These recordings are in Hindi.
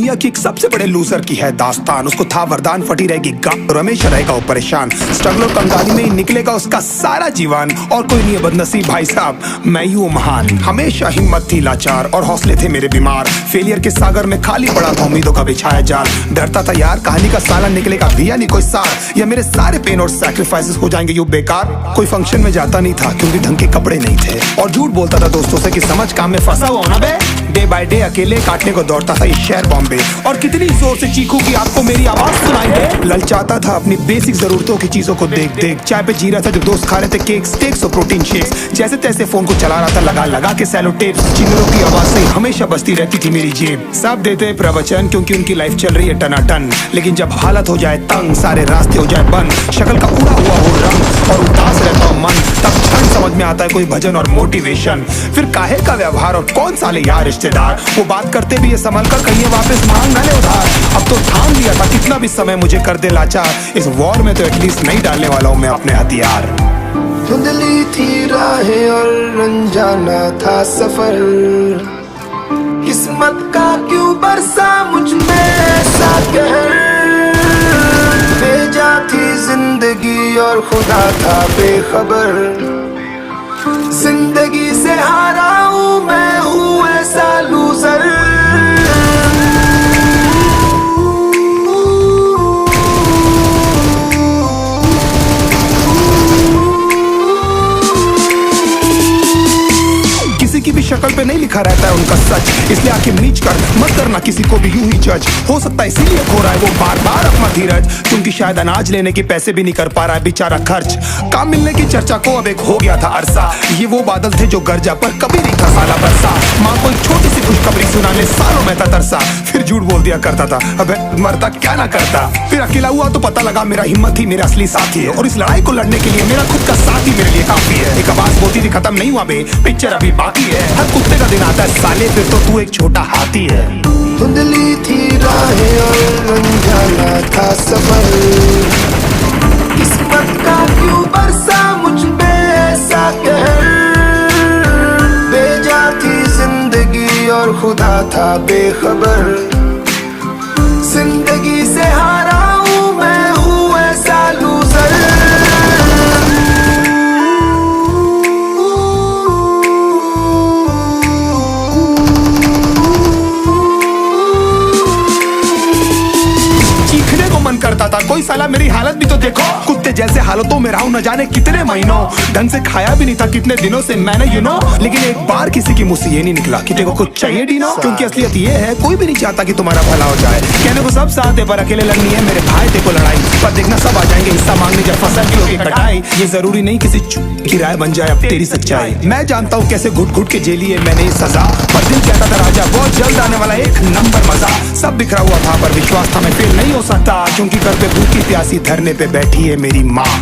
दुनिया की एक सबसे बड़े लूजर की है दास्तान। उसको था वरदान, फटी रहेगी गम, रमेश रहेगा वो परेशान। स्ट्रगल और कंगाली में ही निकलेगा उसका सारा जीवन। और कोई नहीं है बदनसीब भाई साहब, मैं ही हूँ महान। हमेशा हिम्मत थी लाचार और हौसले थे मेरे बीमार। फेलियर के सागर में खाली पड़ा था उम्मीदों का बिछाया जाल। डरता था यार कहानी का साला निकलेगा भी या नहीं कोई सार, या मेरे सारे पेन और सैक्रिफाइसेस हो जाएंगे यूं बेकार। कोई फंक्शन में जाता नहीं था क्योंकि ढंग के कपड़े नहीं थे, और झूठ बोलता था दोस्तों से कि समझ काम में फंसा हुआ ना बे। डे बाय डे अकेले काटने को दौड़ता था ये शहर बॉम्बे, और कितनी जोर से चीखूं कि आपको मेरी आवाज सुनाई दे। ललचाता था अपनी बेसिक जरूरतों की चीजों को देख देख। चाय पे जी रहा था जो दोस्त खा रहे थे केक, स्टेक्स और प्रोटीन शेक्स। जैसे तैसे फोन को चला रहा था लगा लगा के सैलो टेप्स। चिंगलों की आवाज से हमेशा बजती रहती थी मेरी जेब। सब देते प्रवचन क्योंकि उनकी लाइफ चल रही है टनाटन, लेकिन जब हालत हो जाए तंग, सारे रास्ते हो जाए बंद, शक्ल का उड़ा हुआ हो रंग और उदास रहता हो मन, तब क्षण समझ में आता है कोई भजन और मोटिवेशन। फिर काहे का व्यवहार और कौन साले यार रिश्तेदार, वो बात करते भी ये संभल कर कहीं वापस मांग ना ले उधार। अब तो ठान लिया था कितना भी समय मुझे कर दे लाचार, इस वॉर में तो एटलीस्ट नहीं डालने वाला हूँ मैं अपने हथियार। धुंधली थी राहें और अनजाना था सफर, किस्मत का क्यों बरसा मुझ में ऐसा कहर। भेजा थी जिंदगी और खुदा था बेखबर, जिंदगी से हारा हूँ मैं, हूँ ऐसा लूजर। किसी की भी शक्ल पे नहीं लिखा रहता है उनका सच, इसलिए आंखें नीच कर मत करना किसी को भी यूं ही जज। हो सकता है इसीलिए खो रहा है वो बार बार अपना धीरज, क्योंकि शायद अनाज लेने के पैसे भी नहीं कर पा रहा है बेचारा खर्च। काम मिलने की चर्चा को अब एक हो गया था अरसा, ये वो बादल थे जो गरजा पर कभी नहीं था साला बरसा। माँ को एक छोटी सी खुशखबरी सुनाने सालों में था तरसा, फिर झूठ बोल दिया करता था अबे मरता क्या ना करता। फिर अकेला हुआ तो पता लगा मेरा हिम्मत ही मेरा असली साथी है, और इस लड़ाई को लड़ने के लिए मेरा खुद का साथ ही मेरे लिए काफी है। एक आवाज बोलती थी खत्म नहीं हुआ बे, पिक्चर अभी बाकी है। हर कुत्ते का दिन आता है साले, फिर तो तू एक छोटा हाथी है। धुंधली थी राहें और अनजाना था सफर, किस्मत का क्यों बरसा मुझ पे ऐसा कहर। भेजा थी जिंदगी और खुदा था बेखबर, जिंदगी से हारा हूँ मैं, हूँ ऐसा लूजर। करता था कोई साला मेरी हालत भी तो देखो, कुत्ते जैसे हालतों में रहा हूं न जाने कितने महीनों। ढंग से खाया भी नहीं था कितने दिनों से मैंने लेकिन एक बार किसी की मुंह से ये नहीं निकला कि तेरे को कुछ चाहिए डीनो, क्योंकि असलियत ये है कोई भी नहीं चाहता कि तुम्हारा भला हो जाए। कहने को सब साथ है पर अकेले लड़नी है मेरे भाई देखो लड़ाई, पर देखना सब आ जाएंगे हिस्सा मांगने जब फसल की होगी कटाई। ये जरूरी नहीं किसी की राय बन जाए अब तेरी सच्चाई। मैं जानता हूँ कैसे घुट घुट के जेली है मैंने सजा, पर दिल कहता था राजा बहुत जल्द आने वाला एक नंबर मजा। सब बिखरा हुआ था पर विश्वास था मैं फेल नहीं हो सकता, क्योंकि घर पे भूखी प्यासी धरने पे बैठी है मेरी माँ।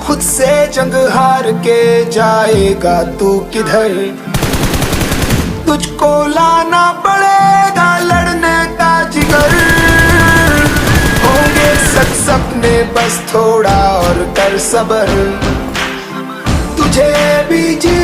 खुद से जंग हार के जाएगा तू किधर, तुझको लाना पड़ेगा लड़ने का जिगर। होंगे सच सपने बस थोड़ा और कर सबर, तुझे भी जी